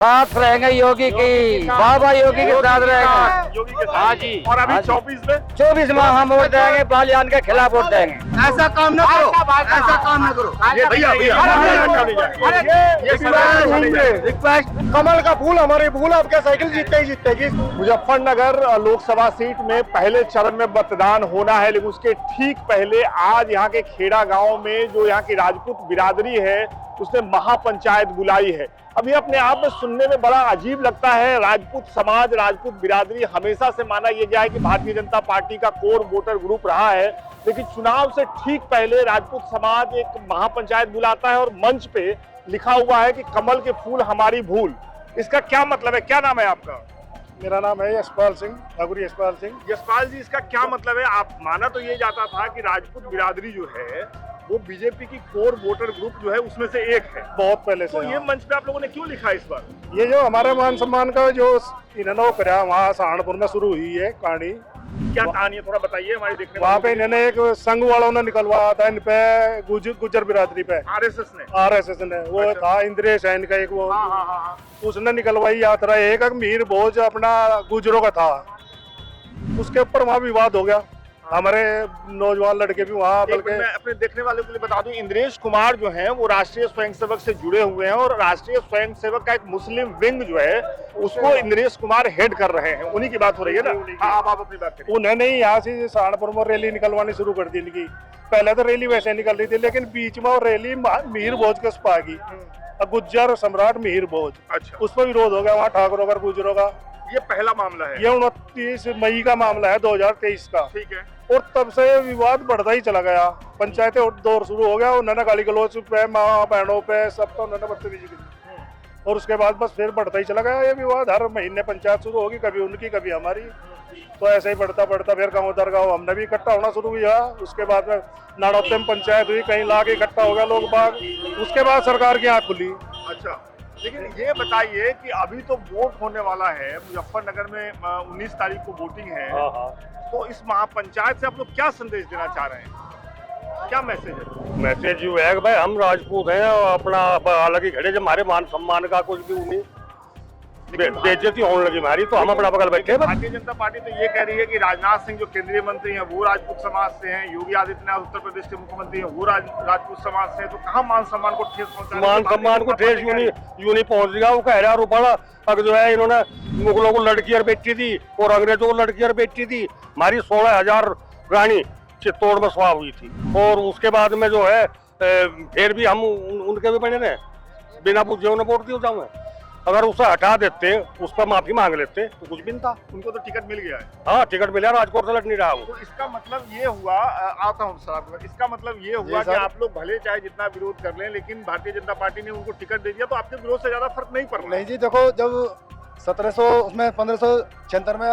साथ रहेंगे योगी की, बाबा योगी के साथ रहेंगे। योगी के साथ। हाँ जी। और अभी हाँ जी। 24 में 24 में हम वोट देंगे, बालियान के खिलाफ वोट देंगे। ऐसा काम न करो, ऐसा काम न करो। ये भैया रिक्वेस्ट, कमल का फूल हमारे फूल, आपके साइकिल जीतते ही जीतेगी। मुजफ्फरनगर लोकसभा सीट में पहले चरण में मतदान होना है, लेकिन उसके ठीक पहले आज यहाँ के खेड़ा गांव में जो यहाँ की राजपूत बिरादरी है उसने महापंचायत बुलाई है। अभी अपने आप में सुनने में बड़ा अजीब लगता है। राजपूत समाज, राजपूत बिरादरी हमेशा से माना यह गया है कि भारतीय जनता पार्टी का कोर वोटर ग्रुप रहा है, लेकिन चुनाव से ठीक पहले राजपूत समाज एक महापंचायत बुलाता है और मंच पे लिखा हुआ है कि कमल के फूल हमारी भूल। इसका क्या मतलब है? क्या नाम है आपका? मेरा नाम है यशपाल सिंह, ठाकुर यशपाल सिंह। यशपाल जी, इसका क्या मतलब है? आप माना तो ये जाता था कि राजपूत बिरादरी जो है वो बीजेपी की कोर वोटर ग्रुप जो है उसमें से एक है बहुत पहले से। तो ये मंच पे आप लोगों ने क्यों लिखा इस बार? ये जो हमारे मान सम्मान का जो इन्होंने वो करा वहाँ सहारनपुर में शुरू हुई है कहानी। क्या कहानी है, थोड़ा बताइए हमारे देखने वहाँ पे इन्होंने एक संघ वालों ने निकलवाया था इन पे, गुजर बिरादरी पे। आरएसएस ने वो अच्छा। था इंद्रिय सैन का एक, वो हाँ। उसने निकलवाई यात्रा। एक मीर भोज अपना गुजरों का था, उसके ऊपर वहाँ विवाद हो गया। हमारे नौजवान लड़के भी वहाँ, बल्कि मैं अपने देखने वालों के लिए बता दूं, इंद्रेश कुमार जो हैं वो राष्ट्रीय स्वयंसेवक से जुड़े हुए हैं और राष्ट्रीय स्वयंसेवक का एक मुस्लिम विंग जो है उसको इंद्रेश कुमार हेड कर रहे हैं। उन्हीं की बात हो रही है ना? हाँ, आप अपनी बात करिए। उन्होंने यहाँ से सहारनपुर में रैली निकलवानी शुरू कर दी इनकी। पहले तो रैली वैसे निकल रही थी, लेकिन बीच में वो रैली मीर भोज के उस पर गुज्जर सम्राट मीर भोज, अच्छा, उस पर विरोध हो गया वहाँ ठाकुरों का, गुजरों का। ये पहला मामला है। ये 29 मई का मामला है 2023 का। ठीक है। और तब से विवाद बढ़ता ही चला गया। पंचायतें दौर शुरू हो गया, उन्होंने गाली गलौज पे, माँ बहनों पे, सब तो उन्होंने बदतमीजी की। और उसके बाद बस फिर बढ़ता ही चला गया ये विवाद। हर महीने पंचायत शुरू होगी, कभी उनकी कभी हमारी। तो ऐसे ही बढ़ता बढ़ता फिर गाँव दर गाँव हमने भी इकट्ठा होना शुरू किया। उसके बाद में नाड़ौते में पंचायत हुई, कहीं ला के इकट्ठा हो गया लोग बाग। उसके बाद सरकार की आँख खुली। अच्छा, लेकिन ये बताइए कि अभी तो वोट होने वाला है मुजफ्फरनगर में, 19 तारीख को वोटिंग है। तो इस महापंचायत से आप लोग क्या संदेश देना चाह रहे हैं? क्या मैसेज है? मैसेज ये है कि भाई हम राजपूत हैं और अपना हालांकि घड़े जब हमारे मान सम्मान का कुछ भी उन्हें बेइज्जती होने लगी हमारी, तो हम अपना बगल बैठे। भारतीय जनता पार्टी तो ये कह रही है कि राजनाथ सिंह जो केंद्रीय मंत्री हैं वो राजपूत समाज से हैं, योगी आदित्यनाथ उत्तर प्रदेश के मुख्यमंत्री हैं वो राजपूत समाज से हैं। तो कहाँ मान सम्मान को ठेस पहुंचा? मान सम्मान को ठेस यूं नहीं पहुंच गया। वो कह रहा है बड़ा अगर जो है इन्होंने मुगलों को लड़की और बेची थी और अंग्रेजों को लड़की और बेची थी। हमारी 16,000 रानी चित्तौड़ में सवार हुई थी और उसके बाद में जो है फिर भी हम उनके भी बने रहे, बिना पूछे उन्हें वोट दिया जाऊँ। अगर उसे हटा देते, उस पर माफी मांग लेते तो कुछ भी नहीं था। उनको तो टिकट मिल गया है। हाँ, टिकट मिला, राजकोट से लड़ नहीं रहा हूँ। तो इसका मतलब ये हुआ, आता हूँ सर, इसका मतलब ये हुआ कि आप लोग भले चाहे जितना विरोध कर लें, लेकिन भारतीय जनता पार्टी ने उनको टिकट दे दिया तो आपके विरोध से ज्यादा फर्क नहीं पड़ रहा। नहीं जी, देखो जब 1700 उसमें 1576 में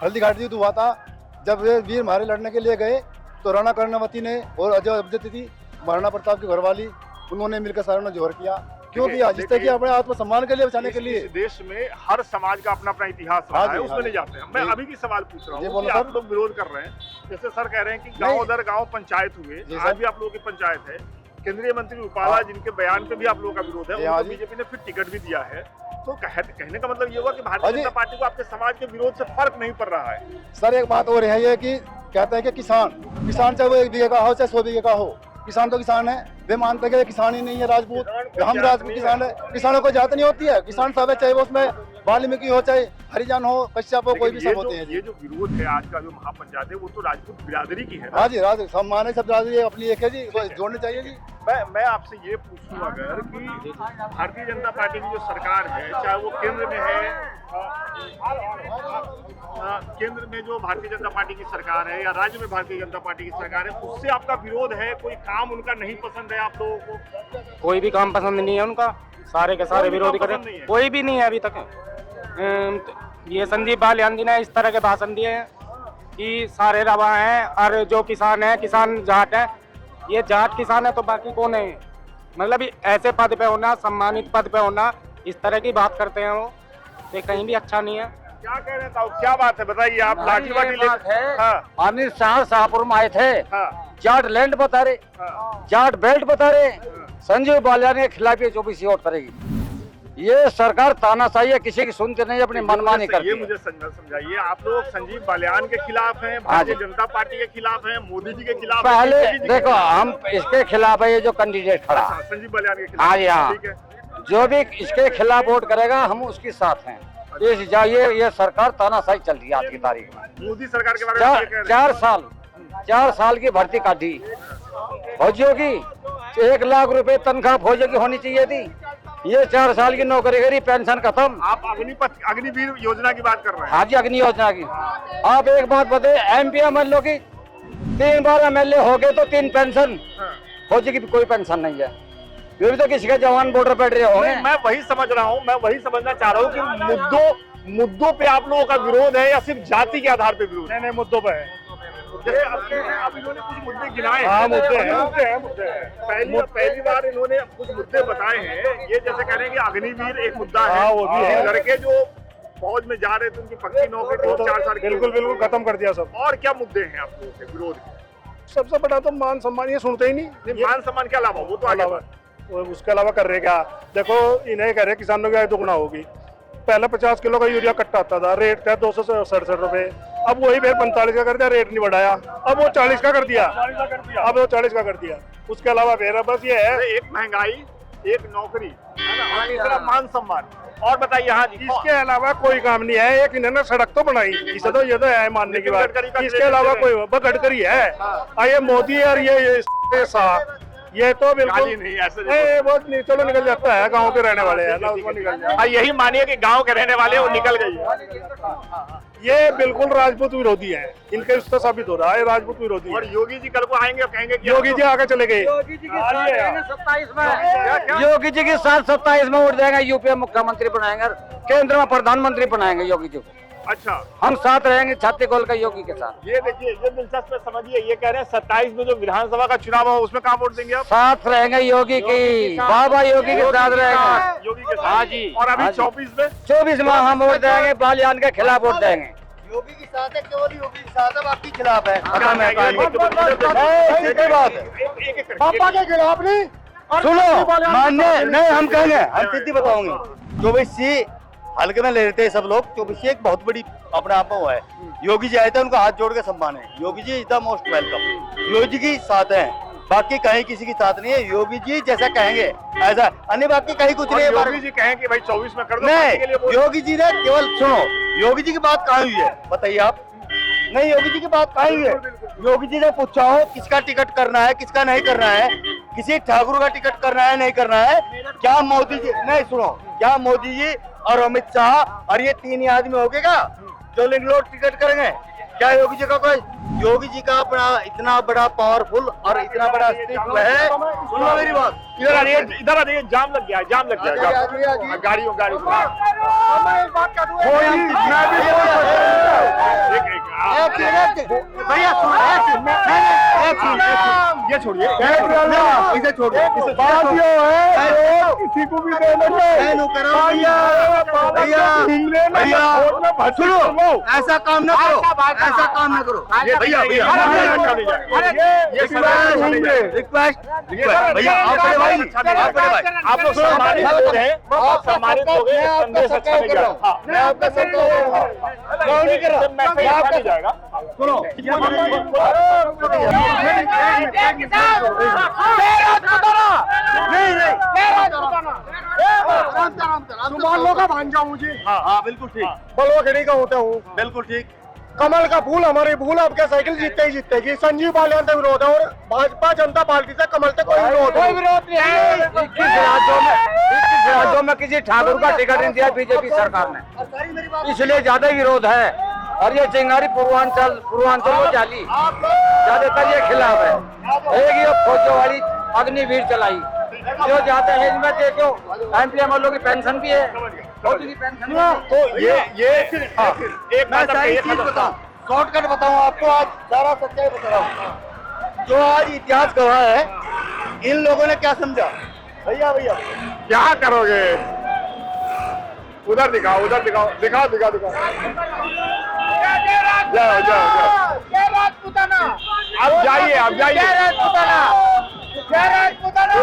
हल्दी घाटी युद्ध हुआ था, जब वे वीर हमारे लड़ने के लिए गए तो राणा कर्णवती ने और अजय अवधूत थी महाराणा प्रताप की घरवाली, उन्होंने मिलकर सारों ने जोर किया। क्यों किया? जिससे कि अपने आत्मसम्मान के लिए बचाने के लिए। इस देश में हर समाज का अपना अपना इतिहास रहा है, उसमें नहीं जाते हैं। मैं अभी भी सवाल पूछ रहा हूँ कि आप लोग विरोध कर रहे हैं, जैसे सर कह रहे हैं कि गांव दर गांव पंचायत हुए, आज भी आप लोगों की पंचायत है। केंद्रीय मंत्री रूपाला जिनके बयान पे भी आप लोगों का विरोध है, उनको बीजेपी ने फिर टिकट भी दिया है। तो कहने का मतलब ये हुआ कि भारतीय जनता पार्टी को आपके समाज के विरोध से फर्क नहीं पड़ रहा है। सर एक बात और है ये कि कहते हैं कि किसान चाहे वो 1 बीघे का हो चाहे 100 बीघे का हो, किसान तो किसान है। वे मानते हैं कि किसान ही नहीं है राजपूत, हम राजपूत किसान है। किसानों को जात नहीं होती है, किसान सब है, चाहे वो उसमें वाल्मीकि हो चाहे हरिजन हो, कश्यप हो, कोई भी सब होते हैं। ये जो विरोध है आज का, जो महापंचायत है, वो तो राजपूत बिरादरी की है। हाँ जी, सम्मान है, सब बिरादरी अपनी एक है जी, जोड़नी चाहिए जी। मैं आपसे ये पूछूं अगर कि भारतीय जनता पार्टी की जो सरकार है, चाहे वो केंद्र में है, केंद्र में जो भारतीय जनता पार्टी की सरकार है या राज्य में भारतीय जनता पार्टी की सरकार है, उससे आपका विरोध है? कोई काम उनका नहीं पसंद है आप लोगों को? कोई भी काम पसंद नहीं है उनका, सारे के सारे विरोधी करें, कोई भी नहीं है अभी तक। ये संदीप बालियान जी ने इस तरह के भाषण दिए हैं कि सारे रवा हैं और जो किसान है, किसान जाट है। ये जाट किसान है तो बाकी कौन है? मतलब ऐसे पद पे होना, सम्मानित पद पे होना, इस तरह की बात करते हैं वो, ये कहीं भी अच्छा नहीं है। क्या कह रहे हैं? क्या बात है, बताइए आप। लाठी वाठी लेकर अमित शाह शाहपुर में आए थे, हाँ। जाट लैंड बता रहे, जाट बेल्ट बता रहे, संजीव बालियान के खिलाफ ये 24 वोट करेगी। ये सरकार तानाशाही है, किसी की सुनते नहीं, अपनी मनमानी करती ये है। मुझे समझाइए, आप लोग संजीव बालियान के खिलाफ हैं, भारतीय जनता पार्टी के खिलाफ हैं, मोदी जी के खिलाफ हैं, पहले किसी जी के देखो, खिलाफ हैं? हम इसके खिलाफ है, ये जो कैंडिडेट खड़ा, अच्छा, संजीव बालियान के खिलाफ। हाँ जी हाँ, ठीक है। जो भी इसके खिलाफ वोट करेगा हम उसके साथ हैं। ये सरकार तानाशाही चल रही है आज की तारीख में। मोदी सरकार के बारे में क्या कह रहे हैं? 4 साल की भर्ती काटी फौजियों की, 1 लाख रुपए तनख्वाह फौजियों की होनी चाहिए थी। ये 4 साल की नौकरी करी, पेंशन खत्म। आप अग्निवीर योजना की बात कर रहे हैं? हाँ जी, अग्नि योजना की। आप एक बात बताइए, एमपी एमएलए की 3 बार एमएलए हो गए तो 3 पेंशन, फौजी की भी कोई पेंशन नहीं है। ये भी तो किसी के जवान बॉर्डर पर रहे होंगे। मैं वही समझ रहा हूँ, मैं वही समझना चाह रहा हूँ कि मुद्दों पे आप लोगों का विरोध है या सिर्फ जाति के आधार पे विरोध है? नहीं मुद्दों पे है। जैसे अब इन्होंने कुछ मुद्दे गिनाए हाँ हैं। मुद्दे हैं। पहली बार इन्होंने कुछ मुद्दे बताए हैं। ये जैसे कह रहे हैं कि अग्निवीर एक मुद्दा है, हाँ, वो भी है। लड़के जो फौज में जा रहे थे उनकी पक्की नौकरी थी, 4 साल की। बिल्कुल खत्म कर दिया सब। और क्या मुद्दे हैं आप लोगों के विरोध के? सबसे बड़ा तो मान सम्मान, ये सुनते ही नहीं। मान सम्मान के अलावा वो तो आगे अलावा उसके अलावा कर रहे क्या? देखो, इन्हें कह रहे किसानों की आय दुगना होगी। पहले 50 किलो का यूरिया कट्टा आता था, रेट था 267 रुपए, अब वही फिर 45 का कर दिया, रेट नहीं बढ़ाया, अब वो 40 का कर दिया, अब वो 40 का कर दिया। उसके अलावा फिर बस ये है, एक महंगाई, एक नौकरी, है ना, और तीसरा मान सम्मान। और बताइए, हाँ जी, इसके अलावा कोई काम नहीं है। एक इन्होंने सड़क तो बनाई, इसे तो ये तो है मानने की बात। इसके अलावा कोई गडकरी है, ये मोदी और ये शाह, ये तो बिल्कुल गाली नहीं, ऐसे वो चलो निकल जाता है, गांव के रहने वाले हैं ना, उसमें निकल जाए। हाँ, यही मानिए कि गांव के रहने वाले वो निकल गई है। ये बिल्कुल राजपूत विरोधी है, इनके उससे साबित हो रहा है राजपूत विरोधी और है। योगी जी कल को आएंगे और कहेंगे कि योगी जी आगे चले गए। योगी जी के साथ रहेंगे 27 में, योगी जी के साथ 27 में वोट देंगे, यूपी में मुख्यमंत्री बनाएंगे, केंद्र में प्रधानमंत्री बनाएंगे योगी जी को। अच्छा, हम साथ रहेंगे छाती खोल कर योगी के साथ। ये देखिए, ये दिलचस्प है, समझिए। ये कह रहे हैं 27 में जो विधानसभा का चुनाव हो उसमें कहाँ वोट देंगे आप? साथ रहेंगे योगी की, बाबा योगी के साथ रहेंगे। योगी के साथ। हाँ जी। और अभी हाँ जी। 24 में 24 में हम वोट देंगे, बालियान के खिलाफ वोट देंगे। योगी के साथ है, केवल योगी के साथ है, आपके खिलाफ है। पापा के खिलाफ नहीं, सुनो मानने नहीं, हम कहेंगे, हम सीधी बताऊंगे। 24C हल्के में ले रहे थे सब लोग। 24C एक बहुत बड़ी अपने आप में हुआ है। योगी जी आए थे, उनको हाथ जोड़ के सम्मान है। Yogi ji is the most welcome. Yogi ji साथ हैं, बाकी कहीं किसी की साथ नहीं है। योगी जी जैसा कहेंगे ऐसा, अन्य बाकी कहीं कुछ नहीं है। योगी जी कहें कि भाई 24 में कर दो, पार्टी के लिए नहीं, वोट। योगी जी ने केवल सुनो, योगी जी की बात कहाँ हुई है बताइए आप? नहीं, योगी जी की बात कहाँ हुई है? योगी जी ने पूछा हो किसका टिकट करना है, किसका नहीं करना है, किसी ठाकुर का टिकट करना है नहीं करना है? क्या मोदी जी, नहीं सुनो, क्या मोदी जी और अमित शाह और ये 3 ही आदमी हो गएगा जो लिंक लोड टिकट करेंगे? क्या योगी जी का कोई, योगी जी का अपना इतना बड़ा पावरफुल और इतना बड़ा अस्तित्व है। सुनो मेरी बात, इधर आ रही, जाम लग गया है, जाम लग गया है। गाड़ियों भैया ये छोड़िए, इसे छोड़िए, किसी को भी सुनो, ऐसा काम ना करो, ऐसा काम ना करो भैया। रिक्वेस्ट भैया, आप बड़े भाई, आप बड़े भाई, आप लोग सम्मानित लोग हैं, आप सम्मानित लोग हैं, संदेश अच्छा नहीं गया। मैं आपका सरकार नहीं कर रहा, मैं आपका जाएगा। सुनो का भांजा हूँ जी। हाँ बिल्कुल ठीक, बलुआखेड़ी का होता हूँ। बिल्कुल ठीक। कमल का फूल हमारी भूल, आपके साइकिल जीतते ही जीतेगी। संजीव बालियान से विरोध है और भाजपा जनता पार्टी से कमल से कोई विरोध नहीं है। 21 राज्यों में किसी ठाकुर का टिकट नहीं दिया बीजेपी सरकार ने, इसलिए ज्यादा विरोध है। और ये चिंगारी पूर्वांचल को जाली, ज्यादातर ये खिलाफ है। एक ये फौजों वाली अग्निवीर चलाई, जो जाते हैं इसमें देखो एमपी एमएलए की पेंशन भी है, फौजी की पेंशन भी है। तो ये एक मैं सारी चीज बताऊं, शॉर्टकट बताऊं आपको, आज सारा सच्चाई बता रहा हूँ। जो आज इतिहास गवाह है, इन लोगों ने क्या समझा? भैया क्या करोगे? उधर दिखाओ, दिखाओ। जाओ। अब जाइए। तो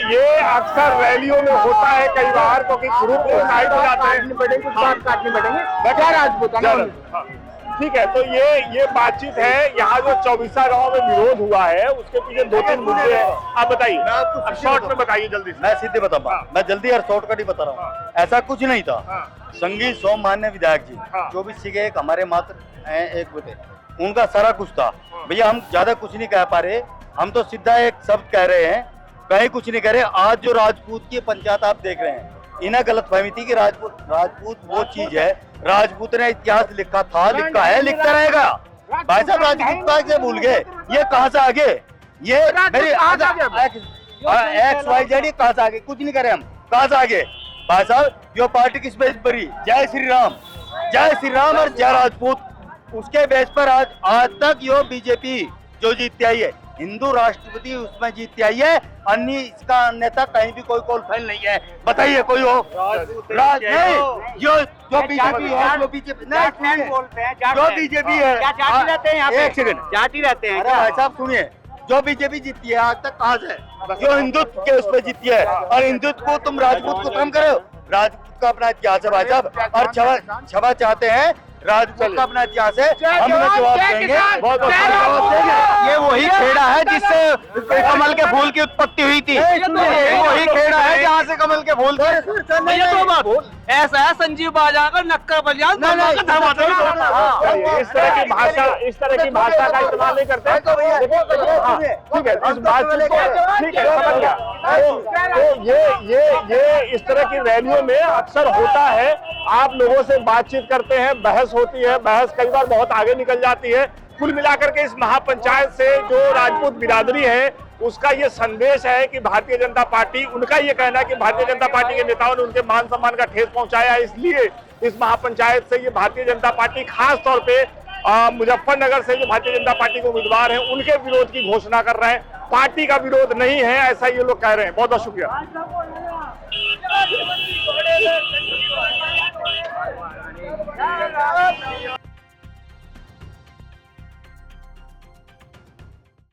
ये अक्सर रैलियों में होता है कई बार, क्योंकि ग्रुप नाइट हो जाते हैं। हाँ, ठीक है, तो ये बातचीत है। यहाँ जो 24 गांव में विरोध हुआ है उसके पीछे 2-3 मुद्दे हैं, आप बताइए। आप शॉर्ट में बताइए जल्दी से। मैं सीधे बताऊंगा, मैं जल्दी और शॉर्टकट ही बता रहा हूँ। ऐसा कुछ नहीं था। संगीत सोम मान्य विधायक जी 24 के एक हमारे मात्र एक थे, उनका सारा कुछ था। भैया हम ज्यादा कुछ नहीं कह पा रहे, हम तो सीधा एक शब्द कह रहे हैं, कहीं कुछ नहीं कह रहे। आज जो राजपूत की पंचायत आप देख रहे हैं, इन्हें गलतफहमी थी कि राजपूत वो चीज है। राजपूत ने इतिहास लिखा था, लिखा है, लिखता रहेगा। भाई साहब राजपूत से भूल गए, ये कहाँ से आगे? ये मेरी XYZ कहाँ से आगे? कुछ नहीं करे हम, कहाँ से आगे? भाई साहब जो पार्टी किस बेस पर? जय श्री राम और जय राजपूत, उसके बेस पर आज तक यो बीजेपी जो जीतती आई है, हिंदू राष्ट्रपति उसमें जीतती आई है। अन्य इसका अन्यथा कहीं भी कोई कॉल फाइल नहीं है। बताइए कोई हो? नहीं, जो बीजेपी है, जो बीजेपी जो बीजेपी है, एक सेकंड जाती रहते हैं। अरे भाई साहब सुनिए, जो बीजेपी जीतती है आज तक कहाँ से? जो हिंदुत्व के उस पर जीतती है, और हिंदुत्व को तुम राजपूत को कम करो। राजपूत का अपना इतिहास है भाई साहब, और क्षमा चाहते हैं राजपूत का अपना इतिहास है। हम जवाब देंगे, बहुत जवाब देंगे। ये वही खेड़ा है जिससे कमल के फूल की उत्पत्ति हुई थी। वही खेड़ा है जहाँ से कमल के फूल ऐसा है। संजीव बाजा का नक्का बलियान इस तरह की भाषा का इस्तेमाल नहीं करते। ठीक है, इस बातचीत को ठीक है, समझ गया। तो ये इस तरह की रैलियों में अक्सर होता है। आप लोगों से बातचीत करते हैं, बहस होती है, बहस कई बार बहुत आगे निकल जाती है। कुल मिलाकर के इस महापंचायत से जो राजपूत बिरादरी है उसका ये संदेश है कि भारतीय जनता पार्टी, उनका ये कहना है कि भारतीय जनता पार्टी के नेताओं ने उनके मान सम्मान का ठेस पहुंचाया, इसलिए इस महापंचायत से ये भारतीय जनता पार्टी खास तौर पे मुजफ्फरनगर से जो भारतीय जनता पार्टी के उम्मीदवार हैं उनके विरोध की घोषणा कर रहे हैं। पार्टी का विरोध नहीं है, ऐसा ये लोग कह रहे हैं। बहुत बहुत शुक्रिया।